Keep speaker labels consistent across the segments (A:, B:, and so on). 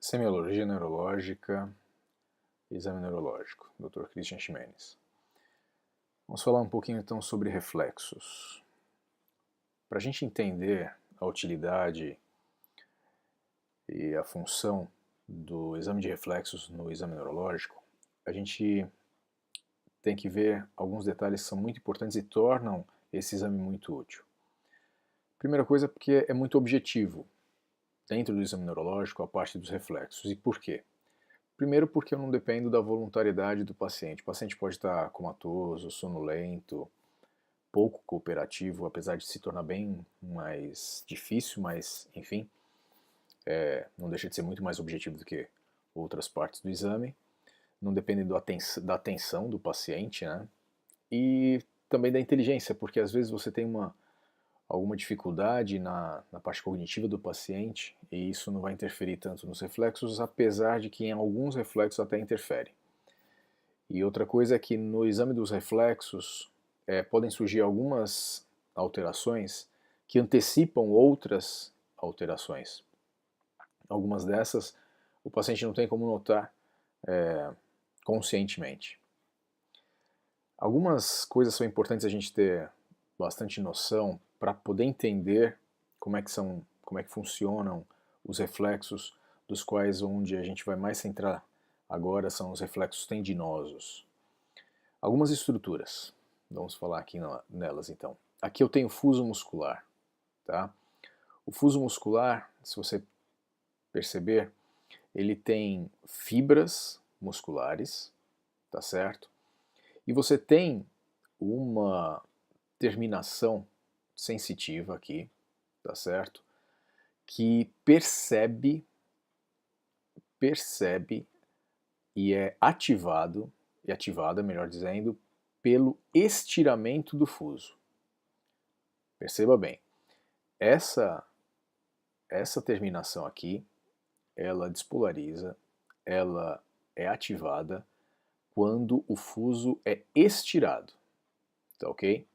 A: Semiologia neurológica, exame neurológico, Dr. Christian Ximenes. Vamos falar um pouquinho então sobre reflexos. Para a gente entender a utilidade e a função do exame de reflexos no exame neurológico, a gente tem que ver alguns detalhes que são muito importantes e tornam esse exame muito útil. Primeira coisa, porque é muito objetivo dentro do exame neurológico a parte dos reflexos. E por quê? Primeiro porque eu não dependo da voluntariedade do paciente. O paciente pode estar comatoso, sonolento, pouco cooperativo, apesar de se tornar bem mais difícil, mas enfim, não deixa de ser muito mais objetivo do que outras partes do exame. Não depende da atenção do paciente, né? E também da inteligência, porque às vezes você tem alguma dificuldade na parte cognitiva do paciente e isso não vai interferir tanto nos reflexos, apesar de que em alguns reflexos até interfere. E outra coisa é que no exame dos reflexos podem surgir algumas alterações que antecipam outras alterações. Algumas dessas o paciente não tem como notar conscientemente. Algumas coisas são importantes a gente ter bastante noção para poder entender como é que funcionam os reflexos, dos quais onde a gente vai mais centrar agora são os reflexos tendinosos. Algumas estruturas, vamos falar aqui nelas então. Aqui eu tenho fuso muscular, tá? O fuso muscular, se você perceber, ele tem fibras musculares, tá certo? E você tem uma terminação sensitiva aqui, tá certo? Que percebe e é ativada, melhor dizendo, pelo estiramento do fuso. Perceba bem, essa terminação aqui, ela despolariza, ela é ativada quando o fuso é estirado, tá ok?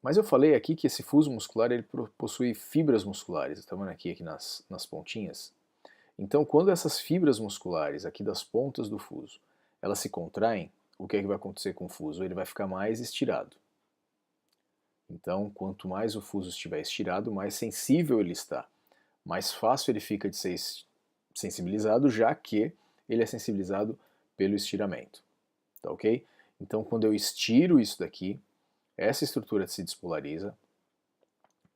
A: Mas eu falei aqui que esse fuso muscular ele possui fibras musculares, tá vendo aqui nas pontinhas? Então, quando essas fibras musculares aqui das pontas do fuso, elas se contraem, o que é que vai acontecer com o fuso? Ele vai ficar mais estirado. Então, quanto mais o fuso estiver estirado, mais sensível ele está. Mais fácil ele fica de ser sensibilizado, já que ele é sensibilizado pelo estiramento. Tá ok? Então, quando eu estiro isso daqui, essa estrutura se despolariza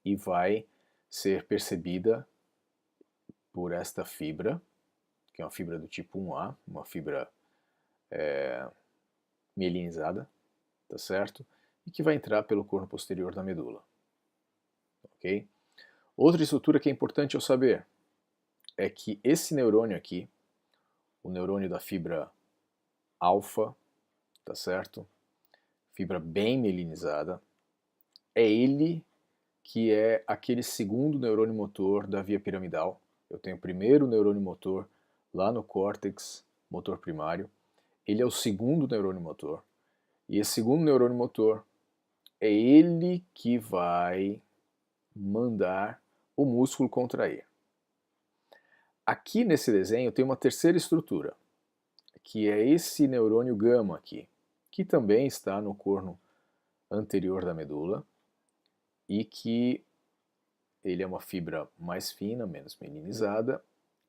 A: e vai ser percebida por esta fibra, que é uma fibra do tipo 1A, uma fibra mielinizada, tá certo? E que vai entrar pelo corno posterior da medula. Ok? Outra estrutura que é importante eu saber é que esse neurônio aqui, o neurônio da fibra alfa, tá certo? Fibra bem mielinizada, é ele que é aquele segundo neurônio motor da via piramidal. Eu tenho o primeiro neurônio motor lá no córtex motor primário, ele é o segundo neurônio motor, e esse segundo neurônio motor é ele que vai mandar o músculo contrair. Aqui nesse desenho tem uma terceira estrutura, que é esse neurônio gama aqui, que também está no corno anterior da medula e que ele é uma fibra mais fina, menos mielinizada,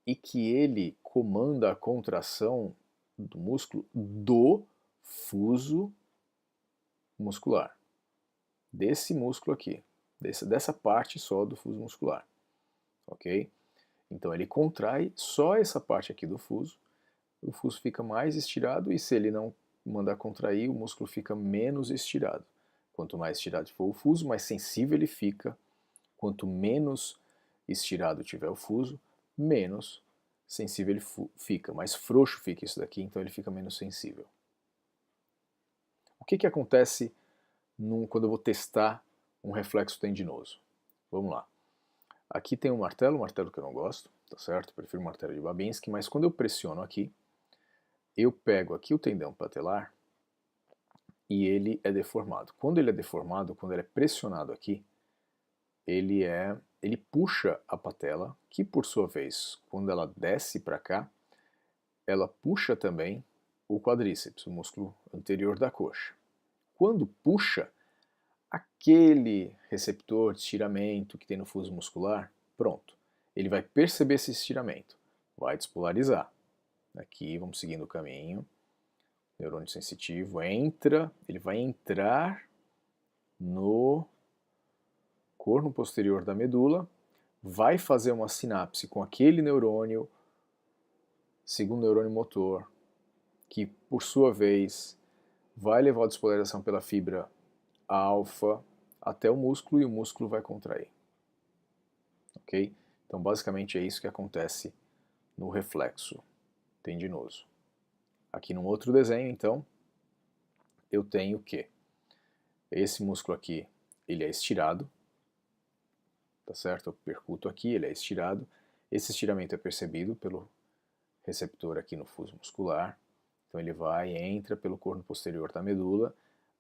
A: e que ele comanda a contração do músculo do fuso muscular, desse músculo aqui, dessa parte só do fuso muscular, ok? Então ele contrai só essa parte aqui do fuso, o fuso fica mais estirado e se ele não mandar contrair, o músculo fica menos estirado. Quanto mais estirado for o fuso, mais sensível ele fica. Quanto menos estirado tiver o fuso, menos sensível ele fica, mais frouxo fica isso daqui, então ele fica menos sensível. O que acontece quando eu vou testar um reflexo tendinoso? Vamos lá. Aqui tem um martelo que eu não gosto, tá certo? Prefiro o martelo de Babinski, mas quando eu pressiono aqui, eu pego aqui o tendão patelar e ele é deformado. Quando ele é deformado, quando ele é pressionado aqui, ele é ele puxa a patela, que por sua vez, quando ela desce para cá, ela puxa também o quadríceps, o músculo anterior da coxa. Quando puxa, aquele receptor de estiramento que tem no fuso muscular, pronto, ele vai perceber esse estiramento, vai despolarizar. Aqui vamos seguindo o caminho, neurônio sensitivo entra, ele vai entrar no corno posterior da medula, vai fazer uma sinapse com aquele neurônio, segundo neurônio motor, que por sua vez vai levar a despolarização pela fibra alfa até o músculo e o músculo vai contrair. Ok? Então basicamente é isso que acontece no reflexo tendinoso. Aqui num outro desenho, então, eu tenho que esse músculo aqui, ele é estirado, tá certo? Eu percuto aqui, ele é estirado. Esse estiramento é percebido pelo receptor aqui no fuso muscular. Então ele vai e entra pelo corno posterior da medula,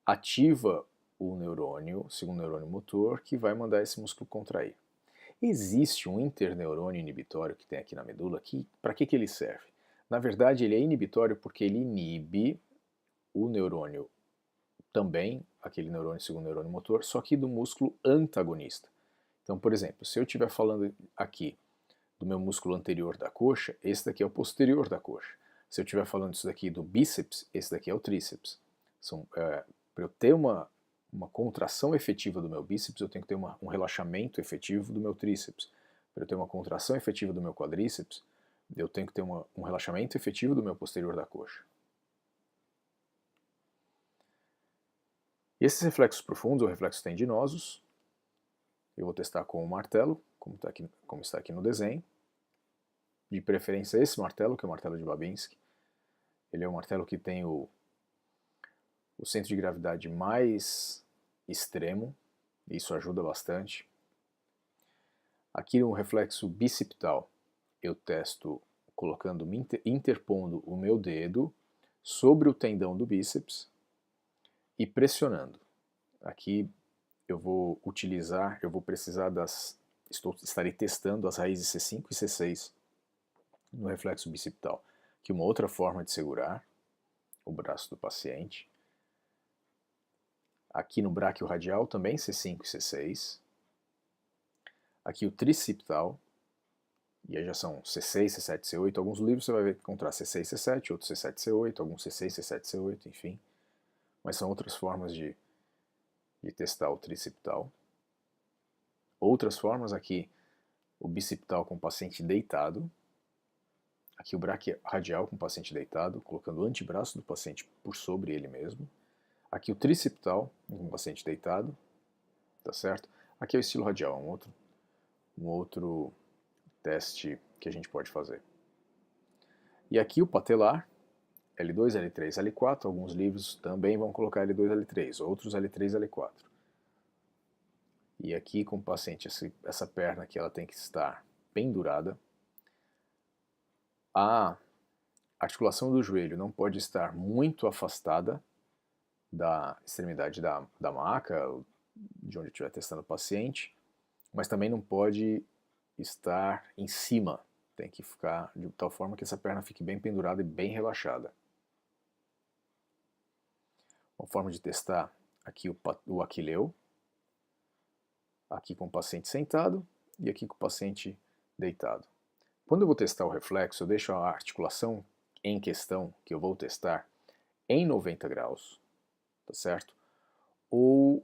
A: ativa o neurônio, segundo neurônio motor, que vai mandar esse músculo contrair. Existe um interneurônio inibitório que tem aqui na medula, que para que ele serve? Na verdade, ele é inibitório porque ele inibe o neurônio também, aquele neurônio segundo neurônio motor, só que do músculo antagonista. Então, por exemplo, se eu estiver falando aqui do meu músculo anterior da coxa, esse daqui é o posterior da coxa. Se eu estiver falando isso daqui do bíceps, esse daqui é o tríceps. Para eu ter uma contração efetiva do meu bíceps, eu tenho que ter um relaxamento efetivo do meu tríceps. Para eu ter uma contração efetiva do meu quadríceps, eu tenho que ter um relaxamento efetivo do meu posterior da coxa. E esses reflexos profundos, ou reflexos tendinosos, eu vou testar com o martelo, como está aqui no desenho. De preferência esse martelo, que é o martelo de Babinski. Ele é um martelo que tem o centro de gravidade mais extremo, isso ajuda bastante. Aqui no reflexo bicipital, eu testo colocando, interpondo o meu dedo sobre o tendão do bíceps e pressionando. Aqui eu vou precisar estarei testando as raízes C5 e C6 no reflexo bicipital, que é uma outra forma de segurar o braço do paciente. Aqui no bráquio radial também C5 e C6. Aqui o tricipital, e aí já são C6, C7, C8. Alguns livros você vai encontrar C6, C7, outros C7, C8, alguns C6, C7, C8, enfim. Mas são outras formas de testar o tricipital. Outras formas aqui, o bicipital com o paciente deitado. Aqui o bráquio radial com o paciente deitado, colocando o antebraço do paciente por sobre ele mesmo. Aqui o tricipital com o paciente deitado, tá certo? Aqui é o estilo radial, um outro teste que a gente pode fazer. E aqui o patelar, L2, L3, L4, alguns livros também vão colocar L2, L3, outros L3, L4. E aqui com o paciente, essa perna aqui ela tem que estar pendurada. A articulação do joelho não pode estar muito afastada da extremidade da maca, de onde eu estiver testando o paciente, mas também não pode estar em cima, tem que ficar de tal forma que essa perna fique bem pendurada e bem relaxada. Uma forma de testar aqui o aquileu, aqui com o paciente sentado e aqui com o paciente deitado. Quando eu vou testar o reflexo, eu deixo a articulação em questão, que eu vou testar, em 90 graus, tá certo? Ou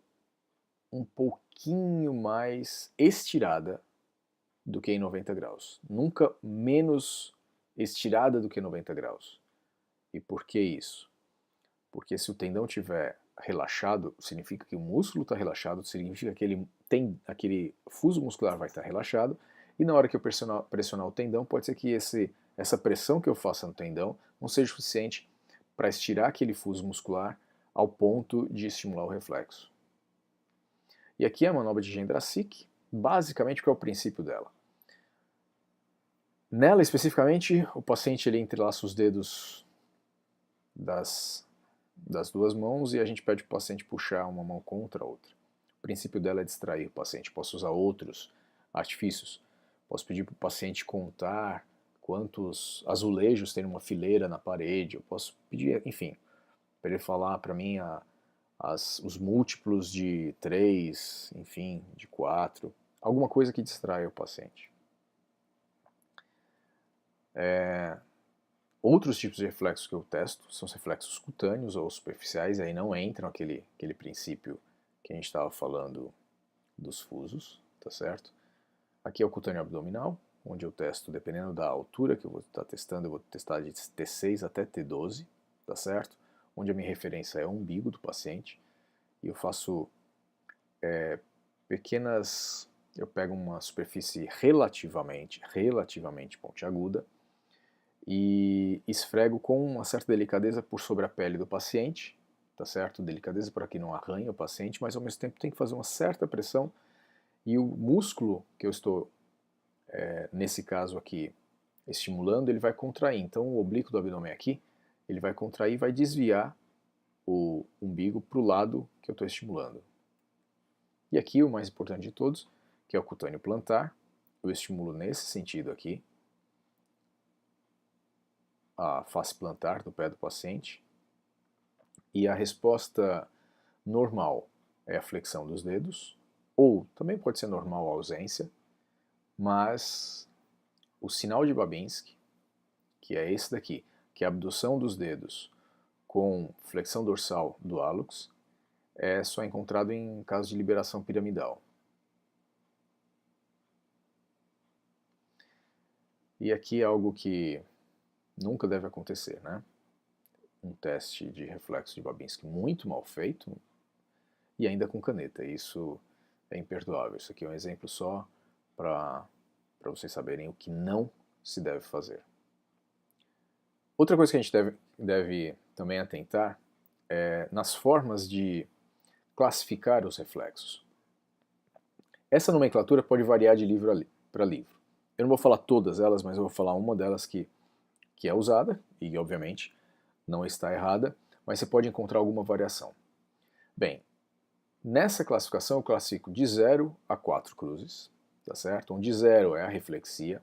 A: um pouquinho mais estirada do que em 90 graus. Nunca menos estirada do que 90 graus. E por que isso? Porque se o tendão estiver relaxado, significa que o músculo está relaxado, significa que aquele fuso muscular vai estar relaxado, e na hora que eu pressionar o tendão, pode ser que essa pressão que eu faça no tendão não seja suficiente para estirar aquele fuso muscular ao ponto de estimular o reflexo. E aqui é a manobra de Gendrasik, basicamente qual é o princípio dela. Nela, especificamente, o paciente ele entrelaça os dedos das duas mãos e a gente pede para o paciente puxar uma mão contra a outra. O princípio dela é distrair o paciente. Posso usar outros artifícios. Posso pedir para o paciente contar quantos azulejos tem numa fileira na parede, eu posso pedir, enfim, para ele falar para mim os múltiplos de 3, enfim, de 4, alguma coisa que distraia o paciente. Outros tipos de reflexos que eu testo são os reflexos cutâneos ou superficiais, aí não entram aquele princípio que a gente estava falando dos fusos, tá certo? Aqui é o cutâneo abdominal, onde eu testo, dependendo da altura que eu vou estar testando, eu vou testar de T6 até T12, tá certo? Onde a minha referência é o umbigo do paciente, e eu faço eu pego uma superfície relativamente pontiaguda, e esfrego com uma certa delicadeza por sobre a pele do paciente, tá certo? Delicadeza para que não arranhe o paciente, mas ao mesmo tempo tem que fazer uma certa pressão, e o músculo que eu estou, nesse caso aqui, estimulando, ele vai contrair. Então o oblíquo do abdômen aqui, ele vai contrair e vai desviar o umbigo para o lado que eu estou estimulando. E aqui o mais importante de todos, que é o cutâneo plantar, eu estimulo nesse sentido aqui, a face plantar do pé do paciente, e a resposta normal é a flexão dos dedos, ou também pode ser normal a ausência, mas o sinal de Babinski, que é esse daqui, que é a abdução dos dedos com flexão dorsal do hálux, é só encontrado em casos de liberação piramidal. E aqui é algo que nunca deve acontecer, né? Um teste de reflexo de Babinski muito mal feito e ainda com caneta. Isso é imperdoável. Isso aqui é um exemplo só para vocês saberem o que não se deve fazer. Outra coisa que a gente deve também atentar é nas formas de classificar os reflexos. Essa nomenclatura pode variar de livro para livro. Eu não vou falar todas elas, mas eu vou falar uma delas que é usada, e obviamente não está errada, mas você pode encontrar alguma variação. Bem, nessa classificação eu classifico de 0 a 4 cruzes, tá certo? Onde 0 é a reflexia,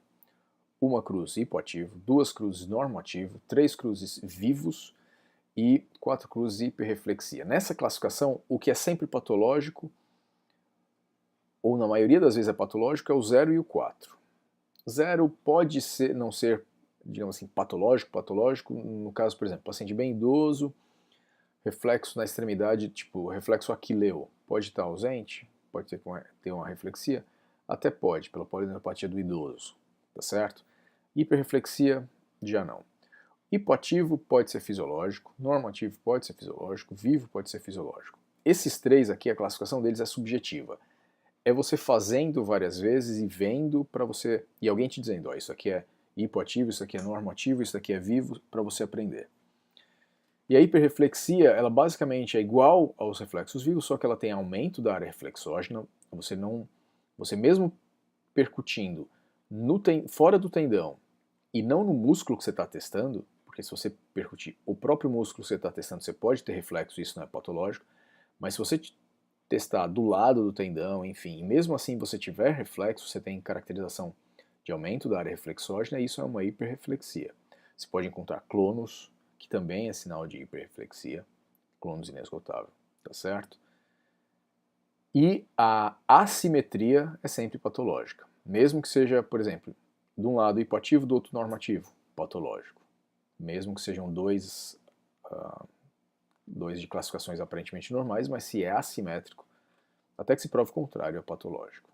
A: 1 cruz hipoativo, 2 cruzes normoativo, 3 cruzes vivos e 4 cruzes hiperreflexia. Nessa classificação, o que é sempre patológico, ou na maioria das vezes é patológico, é o 0 e o 4. 0 pode não ser, digamos assim, patológico, no caso, por exemplo, paciente bem idoso, reflexo na extremidade, tipo reflexo aquileu, pode estar ausente, pode ter uma reflexia, até pode, pela polineuropatia do idoso, tá certo? Hiperreflexia, já não. Hipoativo pode ser fisiológico, normativo pode ser fisiológico, vivo pode ser fisiológico. Esses três aqui, a classificação deles é subjetiva. É você fazendo várias vezes e vendo para você, e alguém te dizendo, ó, isso aqui é hipoativo, isso aqui é normativo, isso aqui é vivo, para você aprender. E a hiperreflexia, ela basicamente é igual aos reflexos vivos, só que ela tem aumento da área reflexógena, você mesmo percutindo fora do tendão e não no músculo que você está testando, porque se você percutir o próprio músculo que você está testando, você pode ter reflexo, isso não é patológico, mas se você testar do lado do tendão, enfim, e mesmo assim você tiver reflexo, você tem caracterização de aumento da área reflexógena, e isso é uma hiperreflexia. Você pode encontrar clonus, que também é sinal de hiperreflexia, clonus inesgotável, tá certo? E a assimetria é sempre patológica, mesmo que seja, por exemplo, de um lado hipoativo, do outro normativo, patológico. Mesmo que sejam dois de classificações aparentemente normais, mas se é assimétrico, até que se prove o contrário, é patológico.